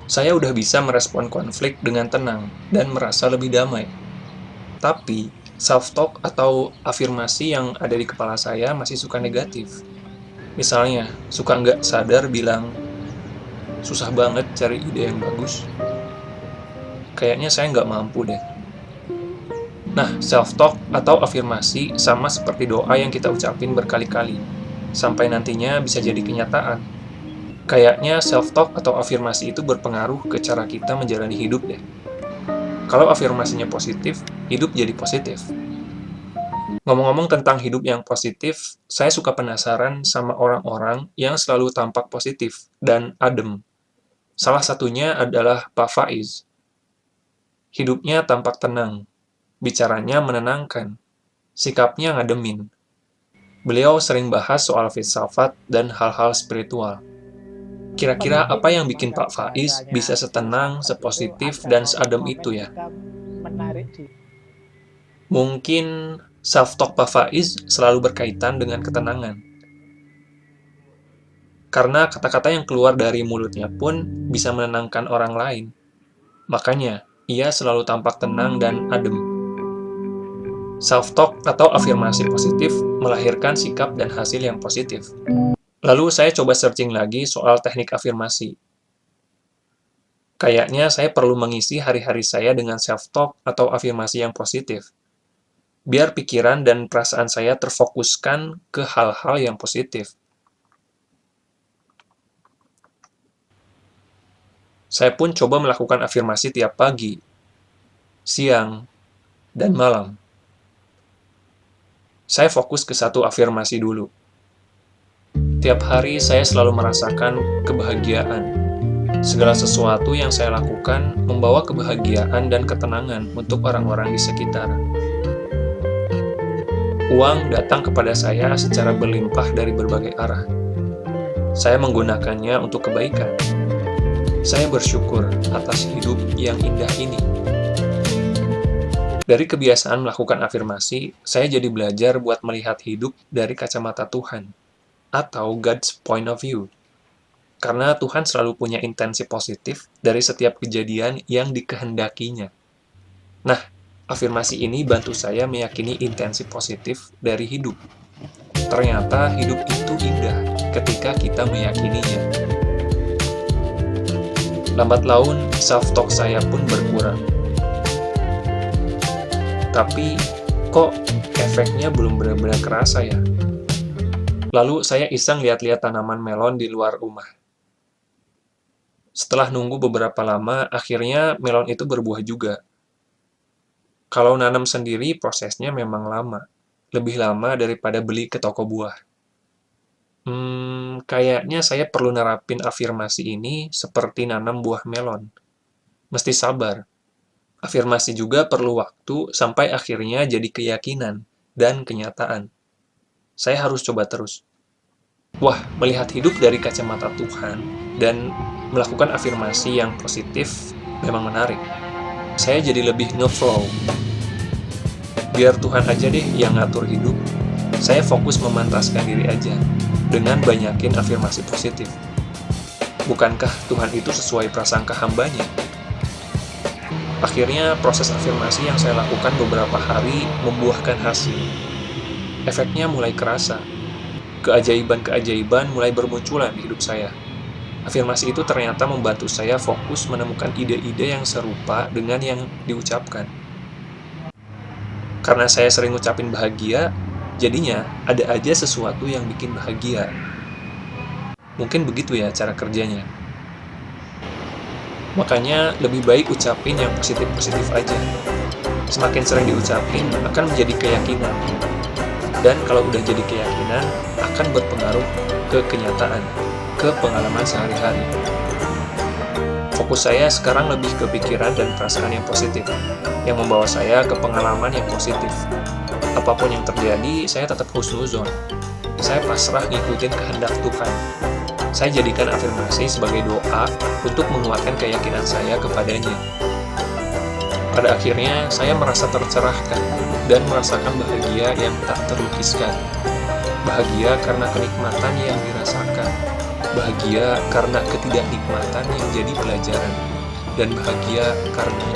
Saya udah bisa merespon konflik dengan tenang dan merasa lebih damai. Tapi, self-talk atau afirmasi yang ada di kepala saya masih suka negatif. Misalnya, suka nggak sadar bilang, susah banget cari ide yang bagus. Kayaknya saya nggak mampu deh. Nah, self-talk atau afirmasi sama seperti doa yang kita ucapin berkali-kali, sampai nantinya bisa jadi kenyataan. Kayaknya self-talk atau afirmasi itu berpengaruh ke cara kita menjalani hidup deh. Kalau afirmasinya positif, hidup jadi positif. Ngomong-ngomong tentang hidup yang positif, saya suka penasaran sama orang-orang yang selalu tampak positif dan adem. Salah satunya adalah Pak Faiz. Hidupnya tampak tenang, bicaranya menenangkan, sikapnya ngademin. Beliau sering bahas soal filsafat dan hal-hal spiritual. Kira-kira Pendidik apa yang memang bikin Pak nggak Faiz bahasanya bisa setenang, filsafat itu sepositif, ada dan seadem itu ya? momen-momennya menarik di Mungkin self-talk Pak Faiz selalu berkaitan dengan ketenangan. Karena kata-kata yang keluar dari mulutnya pun bisa menenangkan orang lain. Makanya, ia selalu tampak tenang dan adem. Self-talk atau afirmasi positif melahirkan sikap dan hasil yang positif. Lalu saya coba searching lagi soal teknik afirmasi. Kayaknya saya perlu mengisi hari-hari saya dengan self-talk atau afirmasi yang positif, biar pikiran dan perasaan saya terfokuskan ke hal-hal yang positif. Saya pun coba melakukan afirmasi tiap pagi, siang, dan malam. Saya fokus ke satu afirmasi dulu. Tiap hari saya selalu merasakan kebahagiaan. Segala sesuatu yang saya lakukan membawa kebahagiaan dan ketenangan untuk orang-orang di sekitar. Uang datang kepada saya secara berlimpah dari berbagai arah. Saya menggunakannya untuk kebaikan. Saya bersyukur atas hidup yang indah ini. Dari kebiasaan melakukan afirmasi, saya jadi belajar buat melihat hidup dari kacamata Tuhan, atau God's point of view. Karena Tuhan selalu punya intensi positif dari setiap kejadian yang dikehendakinya. Nah, afirmasi ini bantu saya meyakini intensi positif dari hidup. Ternyata hidup itu indah ketika kita meyakininya. Lambat laun, self-talk saya pun berkurang. Tapi, kok efeknya belum benar-benar kerasa ya? Lalu saya iseng lihat-lihat tanaman melon di luar rumah. Setelah nunggu beberapa lama, akhirnya melon itu berbuah juga. Kalau nanam sendiri, prosesnya memang lama. Lebih lama daripada beli ke toko buah. Kayaknya saya perlu nerapin afirmasi ini seperti nanam buah melon. Mesti sabar. Afirmasi juga perlu waktu sampai akhirnya jadi keyakinan dan kenyataan. Saya harus coba terus. Wah, melihat hidup dari kacamata Tuhan dan melakukan afirmasi yang positif memang menarik. Saya jadi lebih nge-flow. Biar Tuhan aja deh yang ngatur hidup. Saya fokus memantaskan diri aja dengan banyakin afirmasi positif. Bukankah Tuhan itu sesuai prasangka hambanya? Akhirnya, proses afirmasi yang saya lakukan beberapa hari membuahkan hasil. Efeknya mulai kerasa. Keajaiban-keajaiban mulai bermunculan di hidup saya. Afirmasi itu ternyata membantu saya fokus menemukan ide-ide yang serupa dengan yang diucapkan. Karena saya sering ngucapin bahagia, jadinya ada aja sesuatu yang bikin bahagia. Mungkin begitu ya cara kerjanya. Makanya lebih baik ucapin yang positif-positif aja. Semakin sering diucapin akan menjadi keyakinan. Dan kalau udah jadi keyakinan, akan berpengaruh ke kenyataan, ke pengalaman sehari-hari. Fokus saya sekarang lebih ke pikiran dan perasaan yang positif, yang membawa saya ke pengalaman yang positif. Apapun yang terjadi, saya tetap husnuzon. Saya pasrah ngikutin kehendak Tuhan. Saya jadikan afirmasi sebagai doa untuk menguatkan keyakinan saya kepadanya. Pada akhirnya, saya merasa tercerahkan dan merasakan bahagia yang tak terlukiskan. Bahagia karena kenikmatan yang dirasakan. Bahagia karena ketidaknikmatan yang jadi pelajaran, dan bahagia karena